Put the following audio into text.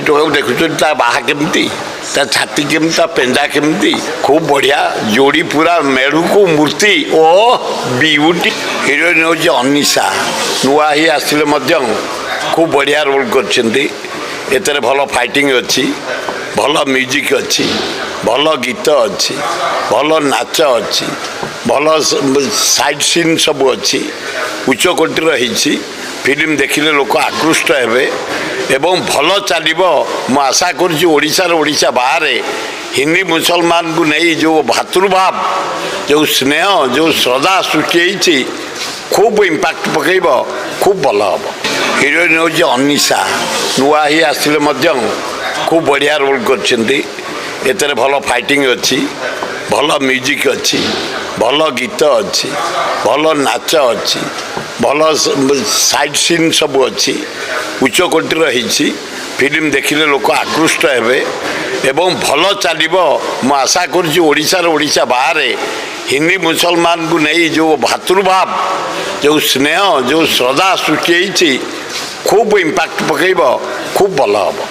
80 टका देखुं बाहा केमती ता छाती केमती ता पेंडा केमती खूब बढ़िया जोड़ी पूरा मेढ़ू को मूर्ति ओ ब्यूटी हिरोइन हूँ अनिशा नुआ ही आसिले खूब बढ़िया रोल कर भल फाइटिंग अच्छी भल म्यूजिक अच्छी भल गीत अच्छी भल नाच अच्छी भल साइड सीन सब अच्छी उच्च कोटि रही फिल्म देखिले लोक आकृष्ट हेबे एवं भल चलो मु आशा करोड़शा बाहर हिंदी मुसलमान को नहीं जो भातृभाव जो स्नेह जो श्रद्धा सृष्टि खूब इम्पैक्ट पकेब खूब भल हम हिरोइन हूँ अनिशा नुआ ही आसिले खूब बढ़िया रोल कर भल फाइटिंग अच्छी भल म्यूजिक अच्छी भल गीत अच्छी भल नाच अच्छी भल साइड सीन सब अच्छी उच्च कोटि रही फिल्म देखिले लोक आकृष्ट हेबे एवं भल चलो मु आशा करोड़शा बाहर हिंदी मुसलमान को नहीं जो भातृभाव जो स्नेह जो श्रद्धा सृष्टि खूब इम्पैक्ट पकेब खूब भल हम।